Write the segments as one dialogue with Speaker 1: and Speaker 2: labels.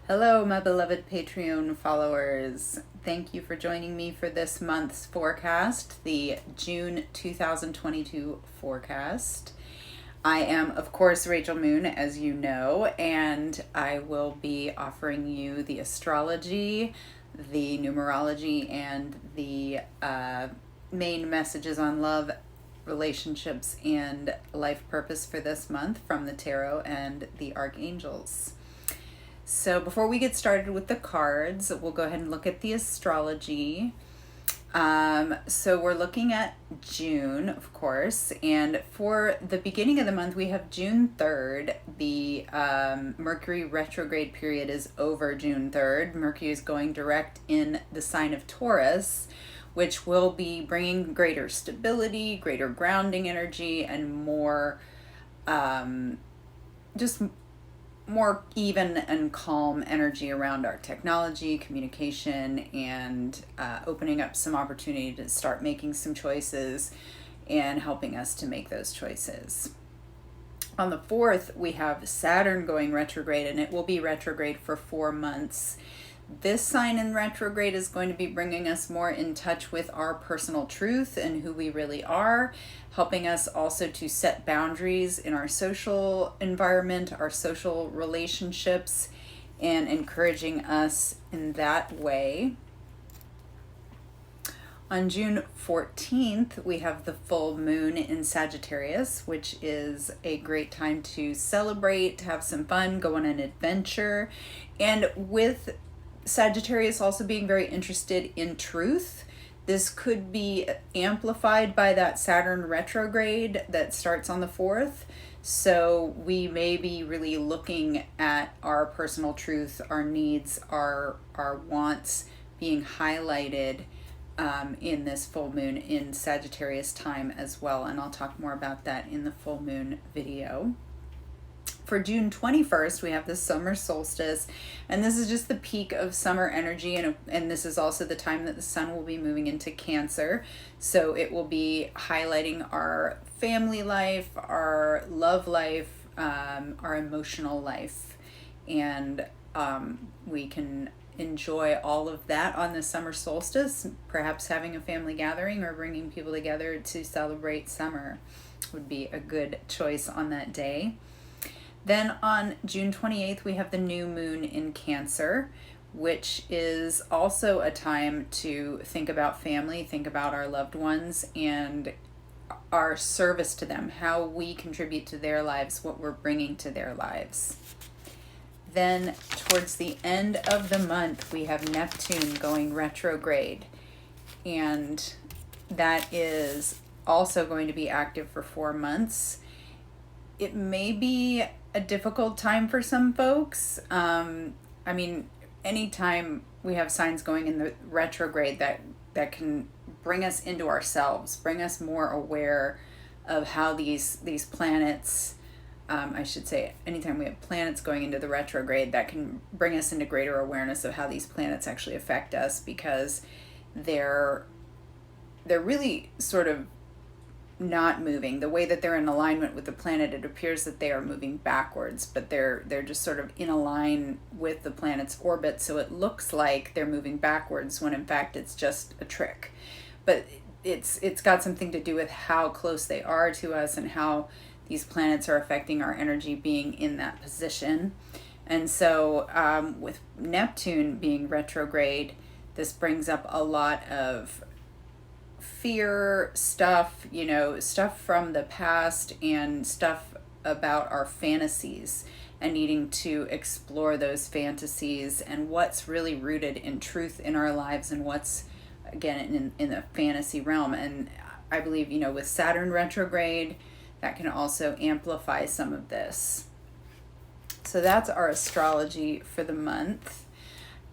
Speaker 1: Hello, my beloved Patreon followers. Thank you for joining me for this month's forecast, the June 2022 forecast. I am, of course, Rachel Moon, as you know, and I will be offering you the astrology, the numerology, and the main messages on love, relationships, and life purpose for this month from the tarot and the archangels. So before we get started with the cards, we'll go ahead and look at the astrology. So we're looking at June, of course, and for the beginning of the month, we have June 3rd. The Mercury retrograde period is over June 3rd. Mercury is going direct in the sign of Taurus, which will be bringing greater stability, greater grounding energy, and more just more even and calm energy around our technology, communication, and opening up some opportunity to start making some choices and helping us to make those choices. On the 4th, we have Saturn going retrograde, and it will be retrograde for 4 months. This sign in retrograde is going to be bringing us more in touch with our personal truth and who we really are, helping us also to set boundaries in our social environment, our social relationships, and encouraging us in that way. On June 14th, we have the full moon in Sagittarius, which is a great time to celebrate, to have some fun, go on an adventure. And with Sagittarius also being very interested in truth, this could be amplified by that Saturn retrograde that starts on the 4th. So we may be really looking at our personal truth, our needs, our wants being highlighted in this full moon in Sagittarius time as well. And I'll talk more about that in the full moon video. For June 21st, we have the summer solstice, and this is just the peak of summer energy, and this is also the time that the sun will be moving into Cancer. So it will be highlighting our family life, our love life, our emotional life, and we can enjoy all of that on the summer solstice. Perhaps having a family gathering or bringing people together to celebrate summer would be a good choice on that day. Then on June 28th, we have the new moon in Cancer, which is also a time to think about family, think about our loved ones, and our service to them, how we contribute to their lives, what we're bringing to their lives. Then towards the end of the month, we have Neptune going retrograde, and that is also going to be active for 4 months. It may be a difficult time for some folks. Anytime we have signs going in the retrograde that can bring us into ourselves, bring us more aware of how these planets, anytime we have planets going into the retrograde, that can bring us into greater awareness of how these planets actually affect us, because they're really sort of not moving. The way that they're in alignment with the planet, it appears that they are moving backwards, but they're just sort of in align with the planet's orbit, so it looks like they're moving backwards when in fact it's just a trick. But it's got something to do with how close they are to us and how these planets are affecting our energy being in that position. And so with Neptune being retrograde, this brings up a lot of fear stuff, stuff from the past and stuff about our fantasies, and needing to explore those fantasies and what's really rooted in truth in our lives and what's, again, in the fantasy realm. And I believe, with Saturn retrograde, that can also amplify some of this. So that's our astrology for the month.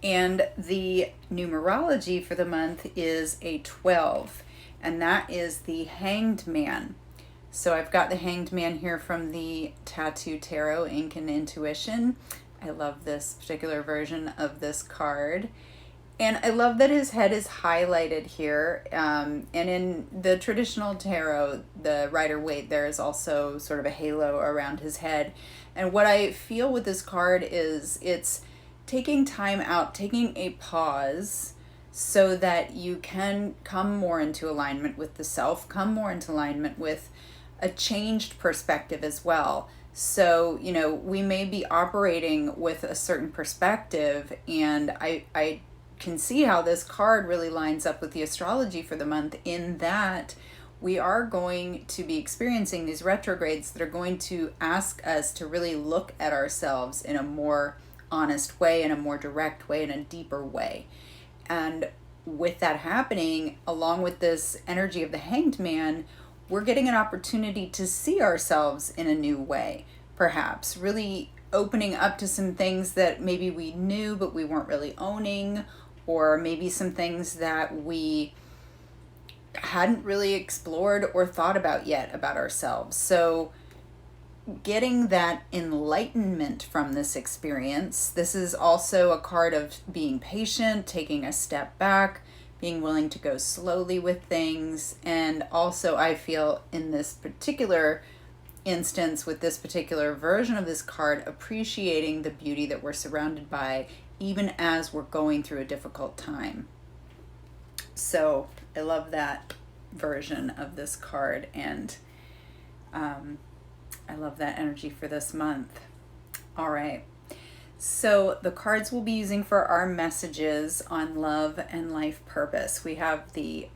Speaker 1: And the numerology for the month is a 12, and that is the Hanged Man. So I've got the Hanged Man here from the Tattoo Tarot, Ink and Intuition. I love this particular version of this card. And I love that his head is highlighted here. And in the traditional tarot, the Rider-Waite, there is also sort of a halo around his head. And what I feel with this card is it's taking time out, taking a pause so that you can come more into alignment with the self, come more into alignment with a changed perspective as well. So, we may be operating with a certain perspective, and I can see how this card really lines up with the astrology for the month, in that we are going to be experiencing these retrogrades that are going to ask us to really look at ourselves in a more honest way, in a more direct way, in a deeper way. And with that happening, along with this energy of the Hanged Man, we're getting an opportunity to see ourselves in a new way, perhaps really opening up to some things that maybe we knew but we weren't really owning, or maybe some things that we hadn't really explored or thought about yet about ourselves. So getting that enlightenment from this experience, this is also a card of being patient, taking a step back, being willing to go slowly with things. And also, I feel in this particular instance, with this particular version of this card, appreciating the beauty that we're surrounded by, even as we're going through a difficult time. So I love that version of this card, and I love that energy for this month. All right. So the cards we'll be using for our messages on love and life purpose. We have the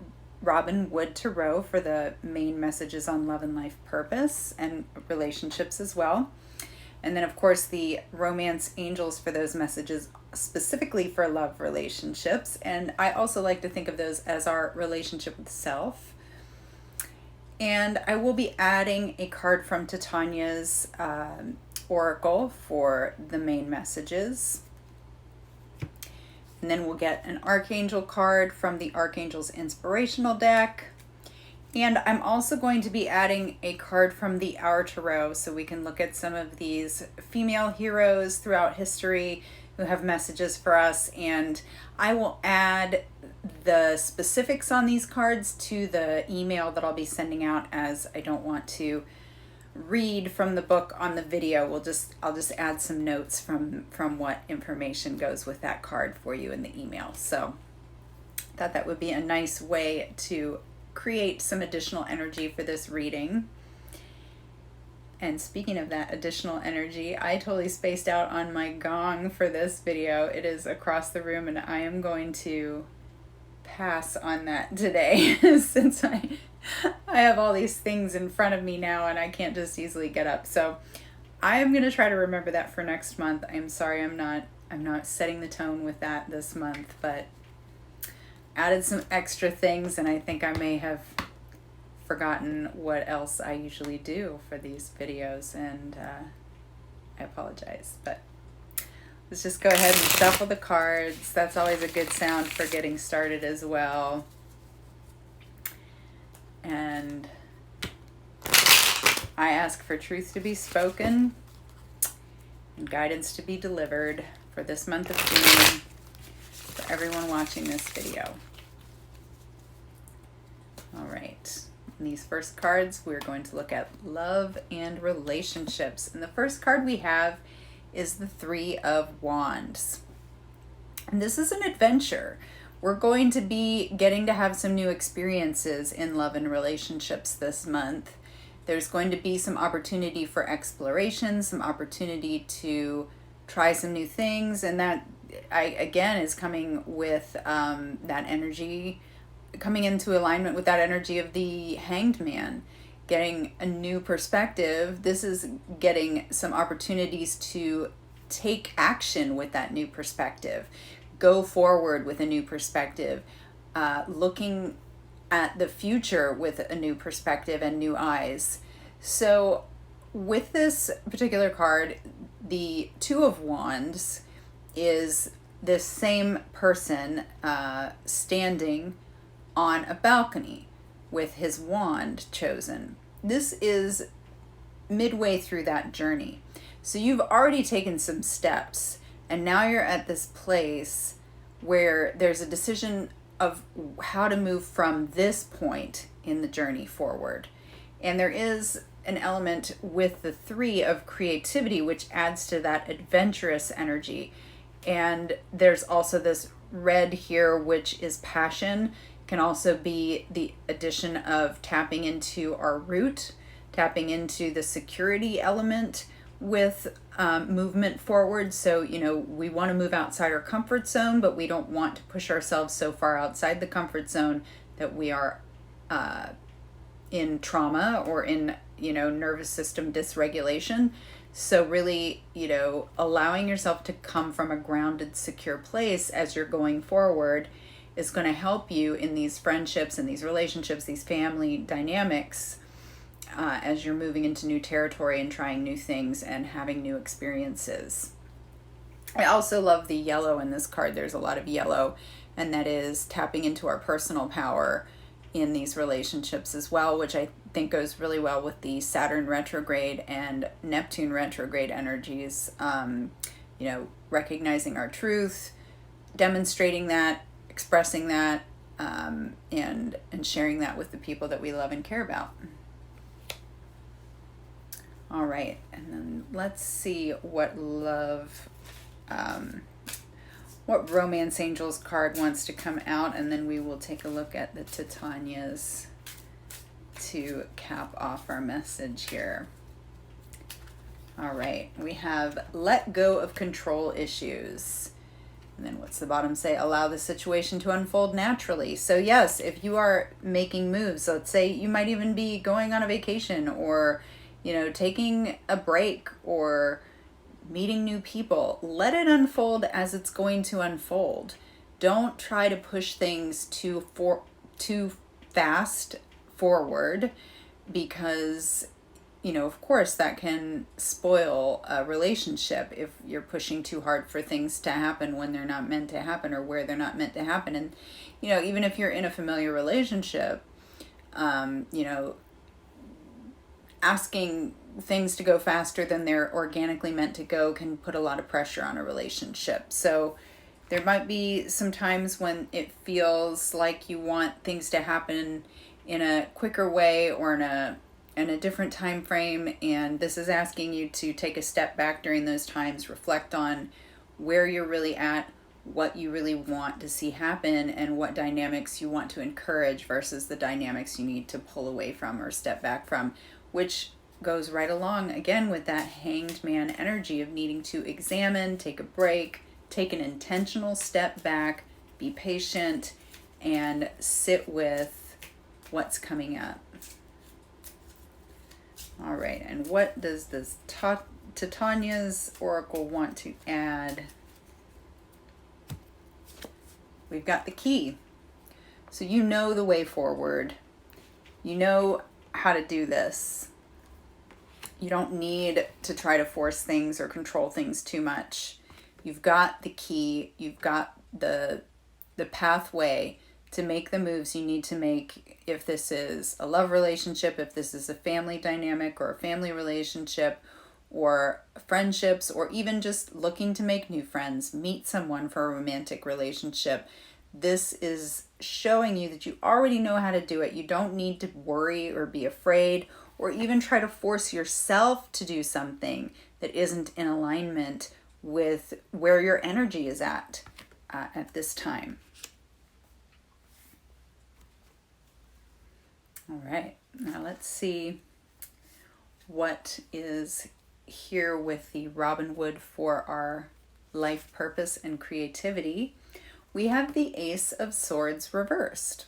Speaker 1: Robin Wood Tarot for the main messages on love and life purpose and relationships as well. And then, of course, the Romance Angels for those messages specifically for love relationships. And I also like to think of those as our relationship with self. And I will be adding a card from Titania's Oracle for the main messages. And then we'll get an Archangel card from the Archangel's Inspirational deck. And I'm also going to be adding a card from the Our Tarot, so we can look at some of these female heroes throughout history who have messages for us. And I will add the specifics on these cards to the email that I'll be sending out, as I don't want to read from the book on the video. I'll just add some notes from what information goes with that card for you in the email. So I thought that would be a nice way to create some additional energy for this reading. And speaking of that additional energy, I totally spaced out on my gong for this video. It is across the room, and I am going to pass on that today since I have all these things in front of me now and I can't just easily get up. So I am going to try to remember that for next month. I'm sorry I'm not setting the tone with that this month, but added some extra things, and I think I may have forgotten what else I usually do for these videos, and I apologize. But let's just go ahead and shuffle the cards. That's always a good sound for getting started as well. And I ask for truth to be spoken and guidance to be delivered for this month of June for everyone watching this video. All right. In these first cards, we're going to look at love and relationships. And the first card we have is the Three of Wands. And this is an adventure. We're going to be getting to have some new experiences in love and relationships this month. There's going to be some opportunity for exploration, some opportunity to try some new things. And that, again, is coming with that energy, coming into alignment with that energy of the Hanged Man, getting a new perspective. This is getting some opportunities to take action with that new perspective, go forward with a new perspective, looking at the future with a new perspective and new eyes. So with this particular card, the Two of Wands is this same person standing on a balcony with his wand chosen. This is midway through that journey. So you've already taken some steps, and now you're at this place where there's a decision of how to move from this point in the journey forward. And there is an element with the Three of creativity, which adds to that adventurous energy. And there's also this red here, which is passion. Can also be the addition of tapping into our root, tapping into the security element with movement forward. So, we want to move outside our comfort zone, but we don't want to push ourselves so far outside the comfort zone that we are in trauma or in, nervous system dysregulation. So really, allowing yourself to come from a grounded, secure place as you're going forward is going to help you in these friendships and these relationships, these family dynamics, as you're moving into new territory and trying new things and having new experiences. I also love the yellow in this card. There's a lot of yellow, and that is tapping into our personal power in these relationships as well, which I think goes really well with the Saturn retrograde and Neptune retrograde energies. Recognizing our truth, demonstrating that, expressing that, and sharing that with the people that we love and care about. All right, and then let's see what what Romance Angels card wants to come out, and then we will take a look at the Titanias to cap off our message here. All right, we have let go of control issues. And then what's the bottom say? Allow the situation to unfold naturally. So yes, if you are making moves, let's say you might even be going on a vacation or, taking a break or meeting new people, let it unfold as it's going to unfold. Don't try to push things too fast forward, because of course that can spoil a relationship if you're pushing too hard for things to happen when they're not meant to happen or where they're not meant to happen. And even if you're in a familiar relationship, asking things to go faster than they're organically meant to go can put a lot of pressure on a relationship. So there might be some times when it feels like you want things to happen in a quicker way or in a different time frame, and this is asking you to take a step back during those times, reflect on where you're really at, what you really want to see happen, and what dynamics you want to encourage versus the dynamics you need to pull away from or step back from, which goes right along again with that Hanged Man energy of needing to examine, take a break, take an intentional step back, be patient, and sit with what's coming up. All right, and what does this Titania's Oracle want to add? We've got the key. So you know the way forward. You know how to do this. You don't need to try to force things or control things too much. You've got the key. You've got the pathway to make the moves you need to make. If this is a love relationship, if this is a family dynamic or a family relationship, or friendships, or even just looking to make new friends, meet someone for a romantic relationship, this is showing you that you already know how to do it. You don't need to worry or be afraid or even try to force yourself to do something that isn't in alignment with where your energy is at this time. All right, now let's see what is here with the Robin Wood for our life purpose and creativity. We have the Ace of Swords reversed.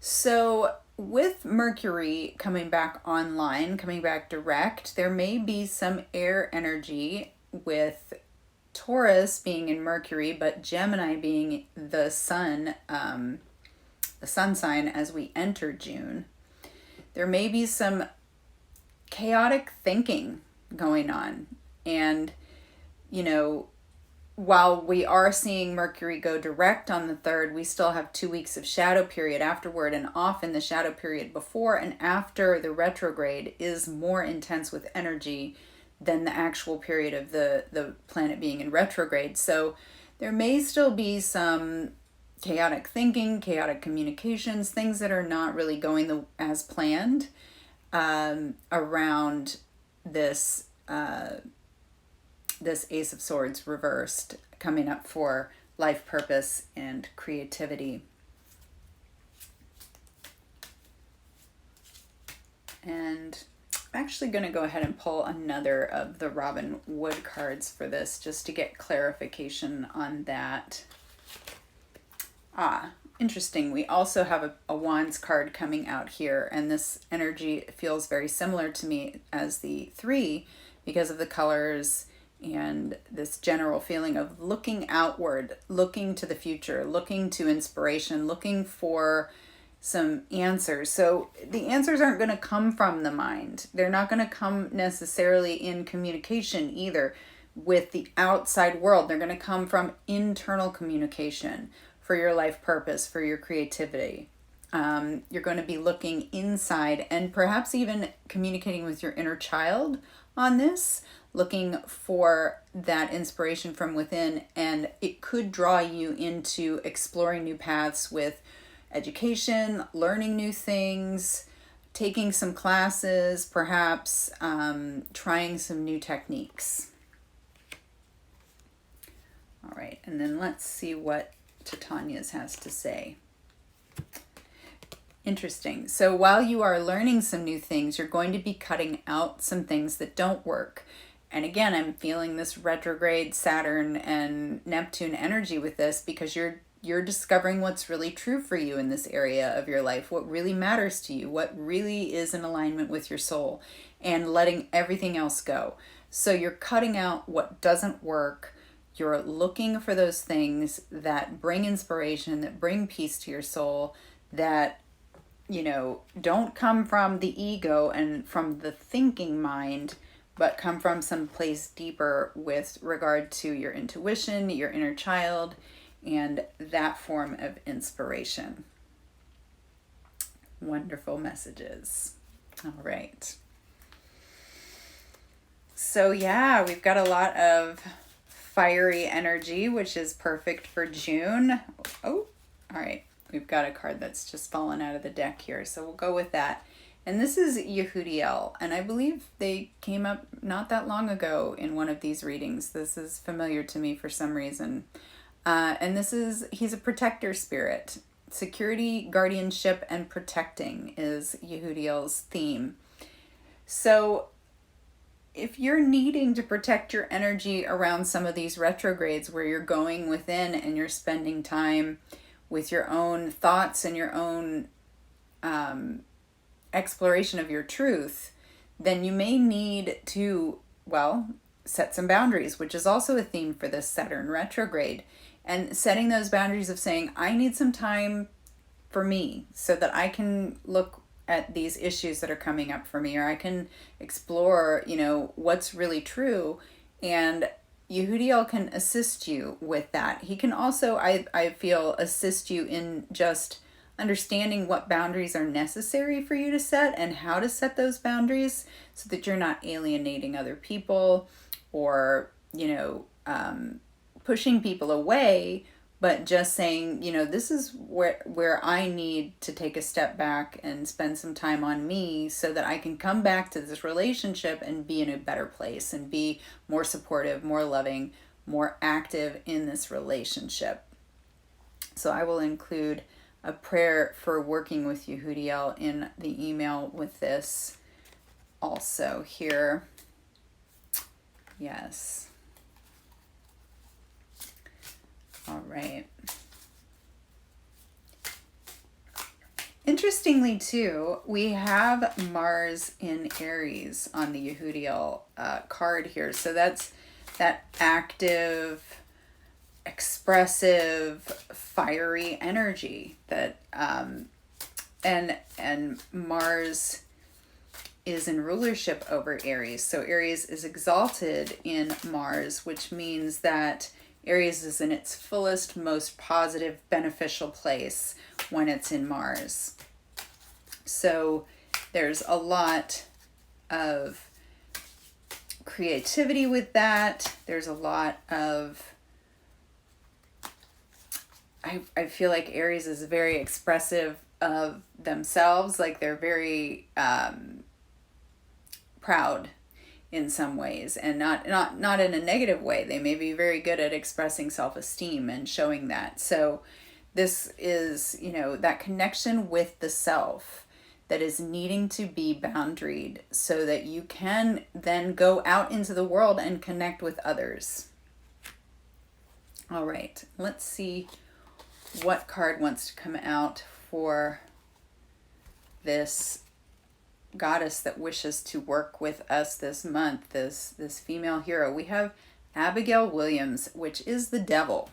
Speaker 1: So with Mercury coming back online, coming back direct, there may be some air energy with Taurus being in Mercury, but Gemini being the sun sign as we enter June. There may be some chaotic thinking going on. And, while we are seeing Mercury go direct on the 3rd, we still have 2 weeks of shadow period afterward, and often the shadow period before and after the retrograde is more intense with energy than the actual period of the planet being in retrograde. So there may still be some chaotic thinking, chaotic communications, things that are not really going as planned around this this Ace of Swords reversed, coming up for life purpose and creativity. And I'm actually going to go ahead and pull another of the Robin Wood cards for this, just to get clarification on that. Interesting. We also have a Wands card coming out here, and this energy feels very similar to me as the 3 because of the colors and this general feeling of looking outward, looking to the future, looking to inspiration, looking for some answers. So the answers aren't going to come from the mind. They're not going to come necessarily in communication either with the outside world. They're going to come from internal communication for your life purpose, for your creativity. You're going to be looking inside and perhaps even communicating with your inner child on this, looking for that inspiration from within, and it could draw you into exploring new paths with education, learning new things, taking some classes, perhaps trying some new techniques. All right, and then let's see what Titania's has to say. Interesting. So while you are learning some new things, you're going to be cutting out some things that don't work. And again, I'm feeling this retrograde Saturn and Neptune energy with this, because you're discovering what's really true for you in this area of your life, what really matters to you, what really is in alignment with your soul, and letting everything else go. So you're cutting out what doesn't work. You're looking for those things that bring inspiration, that bring peace to your soul, that, you know, don't come from the ego and from the thinking mind, but come from some place deeper with regard to your intuition, your inner child, and that form of inspiration. Wonderful messages. All right. So yeah, we've got a lot of fiery energy, which is perfect for June. Oh, all right. We've got a card that's just fallen out of the deck here, so we'll go with that. And this is Yehudiel, and I believe they came up not that long ago in one of these readings. This is familiar to me for some reason. And he's a protector spirit. Security, guardianship, and protecting is Yehudiel's theme. So if you're needing to protect your energy around some of these retrogrades where you're going within and you're spending time with your own thoughts and your own exploration of your truth, then you may need to, well, set some boundaries, which is also a theme for this Saturn retrograde. And setting those boundaries of saying, I need some time for me so that I can look at these issues that are coming up for me, or I can explore, you know, what's really true. And Yehudiel can assist you with that. He can also, I feel, assist you in just understanding what boundaries are necessary for you to set and how to set those boundaries so that you're not alienating other people or, you know, pushing people away, but just saying, you know, this is where I need to take a step back and spend some time on me so that I can come back to this relationship and be in a better place and be more supportive, more loving, more active in this relationship. So I will include a prayer for working with Yehudiel in the email with this also here. Yes. All right. Interestingly, too, we have Mars in Aries on the Yehudiel card here. So that's that active, expressive, fiery energy that and Mars is in rulership over Aries. So Aries is exalted in Mars, which means that Aries is in its fullest, most positive, beneficial place when it's in Mars. So there's a lot of creativity with that. There's a lot of, I feel like Aries is very expressive of themselves. Like they're very proud in some ways, and not in a negative way. They may be very good at expressing self-esteem and showing that. So this is, that connection with the self that is needing to be boundaried so that you can then go out into the world and connect with others. All right, let's see what card wants to come out for this goddess that wishes to work with us this month, this female hero. We have Abigail Williams, which is the devil.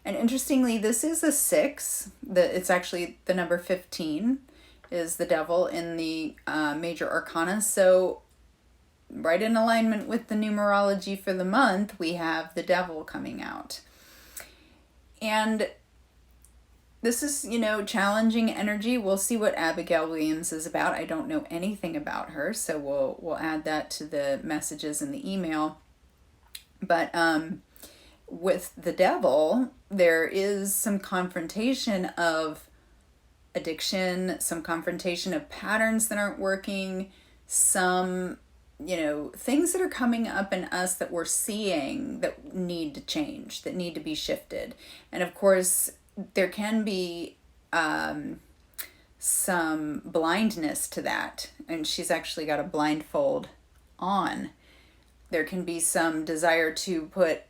Speaker 1: And interestingly, this is a 6. It's actually the number 15 is the devil in the major arcana. So right in alignment with the numerology for the month, we have the devil coming out. And this is, challenging energy. We'll see what Abigail Williams is about. I don't know anything about her, so we'll add that to the messages in the email. But with the devil, there is some confrontation of addiction, some confrontation of patterns that aren't working, some, things that are coming up in us that we're seeing that need to change, that need to be shifted. And of course, there can be some blindness to that. And she's actually got a blindfold on. There can be some desire to put,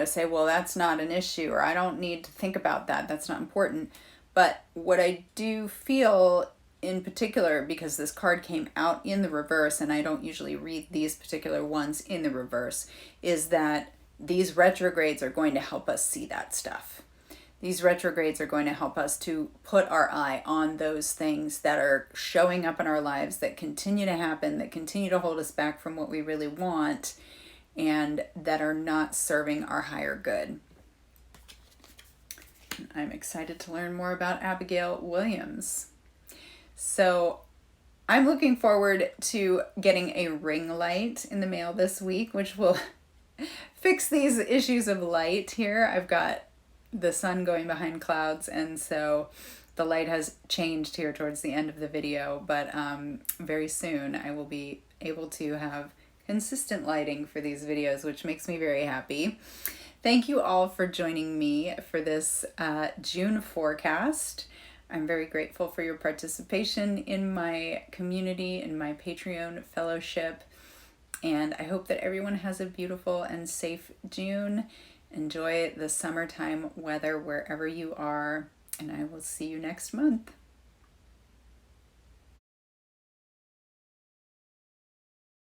Speaker 1: say, well, that's not an issue, or I don't need to think about that. That's not important. But what I do feel in particular, because this card came out in the reverse, and I don't usually read these particular ones in the reverse, is that these retrogrades are going to help us see that stuff. These retrogrades are going to help us to put our eye on those things that are showing up in our lives, that continue to happen, that continue to hold us back from what we really want, and that are not serving our higher good. I'm excited to learn more about Abigail Williams. So I'm looking forward to getting a ring light in the mail this week, which will fix these issues of light here. I've got the sun going behind clouds, and so the light has changed here towards the end of the video, but very soon I will be able to have consistent lighting for these videos, which makes me very happy. Thank you all for joining me for this June forecast. I'm very grateful for your participation in my community, in my Patreon fellowship, and I hope that everyone has a beautiful and safe June. Enjoy the summertime weather wherever you are, and I will see you next month.